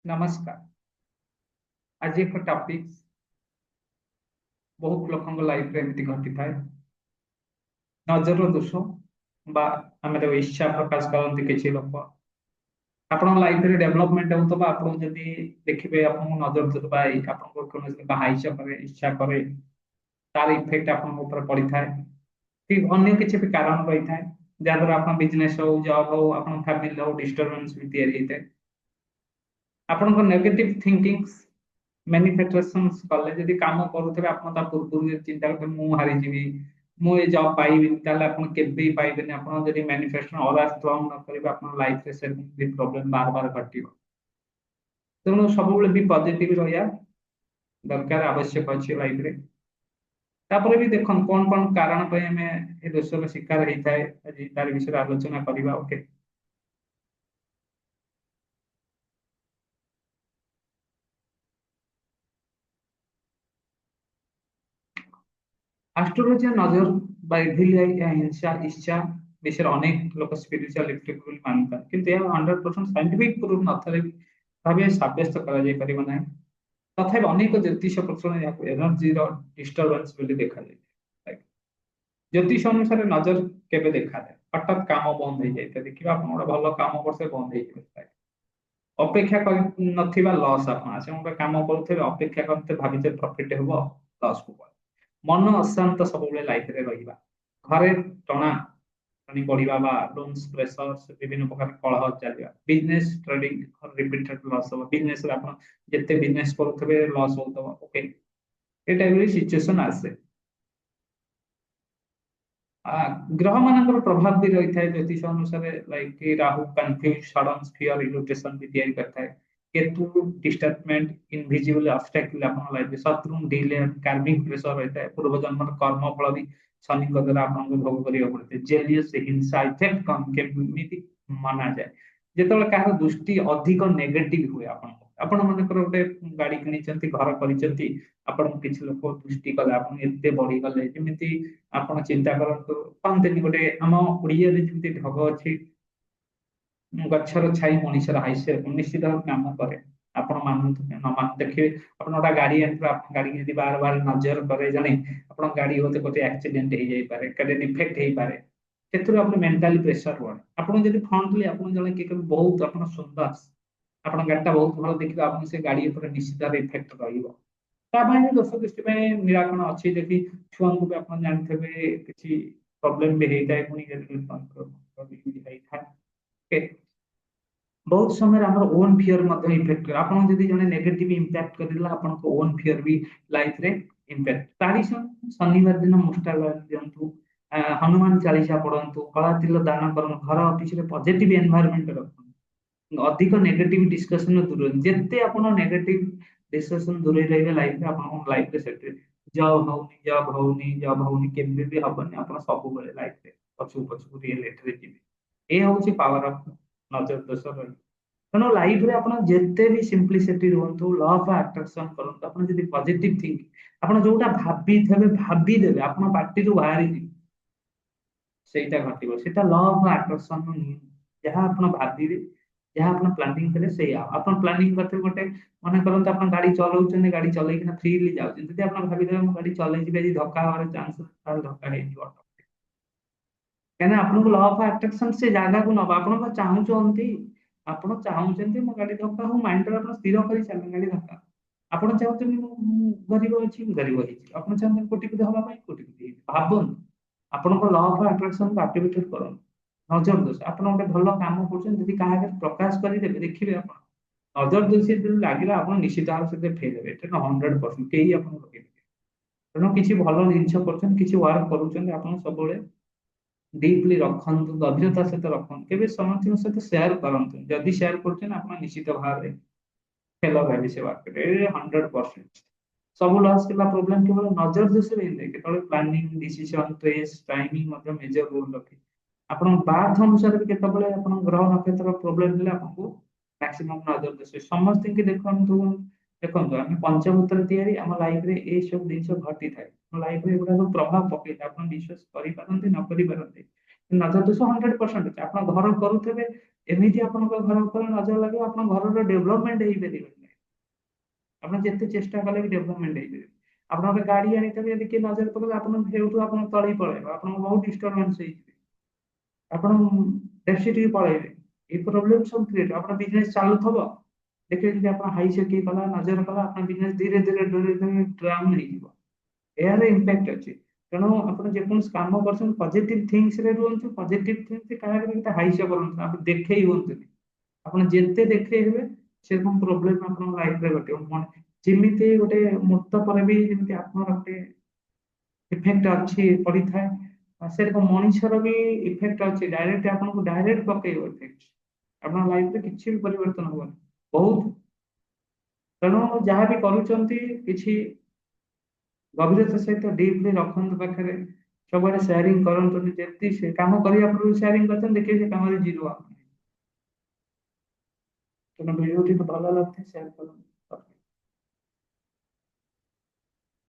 नमस्कार। आज एक टॉपिक बहुत लोक लाइफ रे एमती घटी थाए नजर दोष बा आम इच्छा प्रकाश करते किसी लोक आपण लाइफ रे डेवलपमेंट होता आप देखिए आप नजर दोष हाइच करे इच्छा करे तार इफेक्ट आप पड़ी था कि अन्य किसी भी कारण रही था जहाद्वारा आप बिजनेस हो जॉब हो आप फैमिली हो डिस्टर्बेंस भी या आपन नेगेटिव थिंकिंग्स मैनिफेस्टेशंस कले जदि काम करूथे आप पूर्व चिंता करते मु हारी जीवी मु ए जॉब पाइबि ताले आपन केबे पाइबेनी आपन जदि मैनिफेस्टेशन ऑर्डर स्ट्रांग न करिबा आपन लाइफ रे से भी प्रॉब्लम बार बार घटिबो तेणु सब बेले भी पॉजिटिव रहया दरकार आवश्यक अछि लाइफ रे तापर भी देखन कोन कोन कारण पे हमें ए दोषर शिकार हेई थाए आज तार विषय आलोचना करिबा ओके। एस्ट्रोलॉजी नजर বা ইভিল হিংসা ইচ্ছা দেশের অনেক লোক স্পিরিচুয়াল ইফেক্ট বলে মানতা কিন্তু ଏହା 100% সাইন্টিফিক প্রুফ নথলে ভাবে সাব্যস্ত করা যাই পারিব নাই তথাপি অনেক জ্যোতিষ প্রচলন ইয়াକୁ এନର୍ଜିର ডিস্টারবেন্স ବୋଲି ଦେଖାଯାଏ। ଜ୍ୟୋତିଷ ଅନୁସାରେ ନଜର କେବେ ଦେଖାଯାଏ ହଠାତ୍ କାମ ବନ୍ଦ ହେଇଯାଇଥାଏ ଦେଖିବା ଆପଣ ଗୋଟେ ଭଲ କାମ ବର୍ଷେ ବନ୍ଦ ହେଇଯାଇଥାଏ ଅପେକ୍ଷା କରି ନଥିବା ଲସ୍ ଆପଣ ଆସେ ଗୋଟେ କାମ କରୁଥିବେ ଅପେକ୍ଷା କରିତେ ଭାବିతే ପ୍ରଫିଟ ହେବ ଲସ୍ କୁ मन अशांत सब लाइफ रे रहिबा घरे टणा टणी पड़िबा बा लोन्स प्रेशर विभिन्न प्रकार कलह चलिबा बिजनेस ट्रेडिंग रिपीटेड लॉस हो बिजनेस रे आपण जत्ते बिजनेस करथबे लॉस होतबा ओके ए टाइप रे सिचुएशन आसे ग्रह मानकर प्रभाव भी रही है ज्योतिष अनुसार लाइक कि Rahu confuse sudden fear irritation भी तैयारी करता है केतु डिस्टर्बमेंट इनविजिबल ऑब्स्टेकल अपन लाइफ शत्रु डिले कार्मिक प्रेशर रहता है पूर्व जन्म कर्म फल भी शनि द्वारा आपन भोग करिया पड़ते जेलियस हिंसा इफेक्ट कम केमिति माना जाए जेतबे कहार दृष्टि अधिक नेगेटिव हुए आपन आपण मानकर गोटे गाड़ी किनिचंती घर करिचंती आपण किछि लोक दृष्टि कले आपण एते बढी गले जेमिति आपण चिंता करंतु कहते गोटे आम ओडिया रे जेमिति ढग अछि गच्छर छाई मनीषर हाइसे निश्चित भाव काम करे आपण मानतु न मान देखिए आपण ओटा गाड़ी एंटर आपण गाड़ी यदि बार बार नजर करे जाने आपण गाड़ी होते कोते एक्सीडेंट हे जाई पारे कदे डिफेक्ट हे पारे केतुर आपण मेंटली प्रेशर बढ़े आपण जदि फ्रंटली आपण जने के बहुत आपण सुंदर आपण गाड़ीटा बहुत भलो देखिबा आपण से गाड़ी ऊपर निश्चित भाव इफेक्ट रहिबो ता भाई दोष दृष्टि में निराकरण अच्छी देखी छुआ को भी आपण जानथबे किछि प्रॉब्लम भी हेता है पुनी जदि ओके बहुत समय हमर ओन फियर मध्ये इफेक्ट कर आपण जदि जने नेगेटिव इंपैक्ट करला आपण को ओन फियर भी लाइफ रे इंपैक्ट तारिस शनिवार दिन मुस्टाल दियंतु हनुमान चालीसा पढ़ंतु कला तिल दान करन घर ऑफिस रे पॉजिटिव एनवायरनमेंट रखन अधिक नेगेटिव डिस्कशन दूर जेते आपण नेगेटिव डिस्कशन दूर रहिबे लाइफ रे आपण लाइफ रे सेट जॉब होनी केबे भी हबनी आपण सब बेले लाइफ रे पछु पछु रियलिटी रे जीवे ए होची पावर ऑफ नजर दोष तेणु लाइफ रे आपण जेते भी सिंपलिसिटी रहंतु लॉ ऑफ अट्रैक्शन करंतु आपण जदि पॉजिटिव थिंक आपण जोटा भाबी देबे आपण पार्टी रो बाहरी जी सेटा घटिबो सेटा लॉ ऑफ अट्रैक्शन नो नियम जहां आपण भाबीबे जहां आपण प्लानिंग करे से आपण प्लानिंग करते गोटे माने करंतु आपण गाड़ी चलाउछन गाड़ी चलाई किना फ्रीली जाउछन जदि आपण भाबी देबे गाड़ी चलाई जिबे जी धक्का होबार चांस तार धक्का हे जीव कहना आपन को लॉ ऑफ अट्रैक्शन से जागा को नबा आपन को चाहूचंती ଆପଣ ଚାହୁଁଛନ୍ତି ମୋ ଗାଡି ଧକ୍କା ହଉ ମାଇଣ୍ଡରେ ଆପଣ ସ୍ଥିର କରି ଚାଲିଲେ ଗାଡି ଧକ୍କା ଆପଣ ଚାହୁଁଛନ୍ତି ମୁଁ ଗରିବ ଅଛି ମୁଁ ଗରିବ ହେଇଛି ଆପଣ ଚାହୁଁଛନ୍ତି କୋଟିପତି ହବା ପାଇଁ କୋଟିପତି ହେଇଛି ଭାବନ୍ତୁ ଆପଣଙ୍କ ଲ ଅଫ ଆଟ୍ରାକ୍ସନକୁ ଆକ୍ଟିଭେଟେଡ କରନ୍ତୁ ନଜର ଦୋଷ ଆପଣ ଗୋଟେ ଭଲ କାମ କରୁଛନ୍ତି ଯଦି କାହା ଆଗରେ ପ୍ରକାଶ କରିଦେବେ ଦେଖିବେ ଆପଣ ନଜର ଦୋଷ ଯଦି ଲାଗିଲା ଆପଣ ନିଶ୍ଚିତ ଭାବରେ ସେଥିରେ ଫେଲ୍ ହେବେ ଏଟା 100% କେହି ଆପଣଙ୍କୁ ଲଗେଇବେ ତେଣୁ କିଛି ଭଲ ଜିନିଷ କରୁଛନ୍ତି କିଛି ୱାର୍କ କରୁଛନ୍ତି ଆପଣ ସବୁବେଳେ डीपली रखन्तु गभीरता सहित रखन्तु केबे समर्थन सहित शेयर करन्तु जदि शेयर करछन आपण निश्चित भाव रे फेल भाबी से बात करे 100% सब लॉस केला प्रॉब्लम केवल नजर दोष रे नै केतले प्लानिंग डिसीजन ट्रेस टाइमिंग मतलब मेजर रोल रखे आपण बात अनुसार भी केतबले आपण ग्रह नक्षत्र प्रॉब्लम दिले आपको मैक्सिमम नजर दोष समस्त के देखन्तु देखନ୍ତୁ ଆମେ ପଞ୍ଚଭୂତରେ ତିଆରି ଆମ ଲାଇଫ ରେ ଏ ସବୁ ଜିନିଷ ଘଟି ଥାଏ ଆମ ଲାଇଫ ରେ ଏଗୁଡା ସବୁ ପ୍ରଭାବ ପକେଇଥାଏ ଆପଣ ବିଶ୍ୱାସ କରିପାରନ୍ତି ନ କରିପାରନ୍ତି ନଜର ଦୋଷ 100% ଅଛି। ଆପଣ ଘର କରୁଥିବେ, ଏମିତି ଆପଣଙ୍କ ଘର ଉପରେ ନଜର ଲାଗିବ, ଆପଣଙ୍କ ଘରର ଡେଭଲପମେଣ୍ଟ ହେଇପାରିବନି। ଆପଣ ଯେତେ ଚେଷ୍ଟା କଲେ ବି ଡେଭଲପମେଣ୍ଟ ହେଇପାରିବନି। ଆପଣ ଗୋଟେ ଗାଡି ଆଣିଥିବେ, ଯଦି କିଏ ନଜର ପକେଇବ, ଆପଣ ସେଇଠୁ ଆପଣ ତଳି ପଳେଇବ, ଆପଣଙ୍କୁ ବହୁତ ଡିଷ୍ଟର୍ବାନ୍ସ ହେଇଯିବେ, ଆପଣ ଡେଫିସିଟ୍ ପଳେଇବେ। ଏଇ ପ୍ରୋବ୍ଲେମ ସବୁ କ୍ରିଏଟ। ଆପଣ ବିଜନେସ ଚାଲୁଥିବ, ଦେଖିବେ ଯଦି ଆପଣ ହାଇ ସେକି କଲା, ନଜର କଲା, ଆପଣ ବିଜନେସ ଧୀରେ ଧୀରେ ଧୀରେ ଧୀରେ ଡାଉନ୍ ହେଇଯିବ। ଏହାର ଇମ୍ପାକ୍ଟ ଅଛି। ତେଣୁ ଆପଣ ଯେକୌଣସି କାମ କରୁଛନ୍ତି ପଜିଟିଭ ଥିଙ୍ଗସରେ ରୁହନ୍ତୁ, ପଜିଟିଭ ଥିଙ୍ଗସ କାହାକୁ କେତେ ହାଇସ କରନ୍ତୁ, ଆପଣ ଦେଖେଇ ହୁଅନ୍ତୁନି। ଆପଣ ଯେତେ ଦେଖେଇ ହେବେ ସେରକମ ପ୍ରୋବ୍ଲେମ ଆପଣଙ୍କ ଲାଇଫରେ ଘଟିବ। ଯେମିତି ଗୋଟେ ମୂର୍ତ୍ତ ପରେ ବି ଯେମିତି ଆତ୍ମାର ଗୋଟେ ଇଫେକ୍ଟ ଅଛି ପଡିଥାଏ, ସେରକମ ମଣିଷର ବି ଇଫେକ୍ଟ ଅଛି, ଡାଇରେକ୍ଟ ଆପଣଙ୍କୁ ଡାଇରେକ୍ଟ ପକେଇବ ଇଫେକ୍ଟ। ଆପଣଙ୍କ ଲାଇଫରେ କିଛି ବି ପରିବର୍ତ୍ତନ ହବନି ବହୁତ। ତେଣୁ ଯାହା ବି କରୁଛନ୍ତି କିଛି ଗଭୀରତା ସହିତ ଡିପଲି ରଖନ୍ତୁ ପାଖରେ, ସବୁଆଡେ ସେୟାରିଂ କରନ୍ତୁନି। ଯେତିକି ସେ କାମ କରିବା ପୂର୍ବରୁ ସେୟାରିଂ କରୁଛନ୍ତି, ଦେଖିବେ ସେ କାମରେ ଜିରୋ। ତେଣୁ ଭିଡ଼ିଓଟି ଭଲ ଲାଗିଲେ ସେୟାର କରନ୍ତୁ।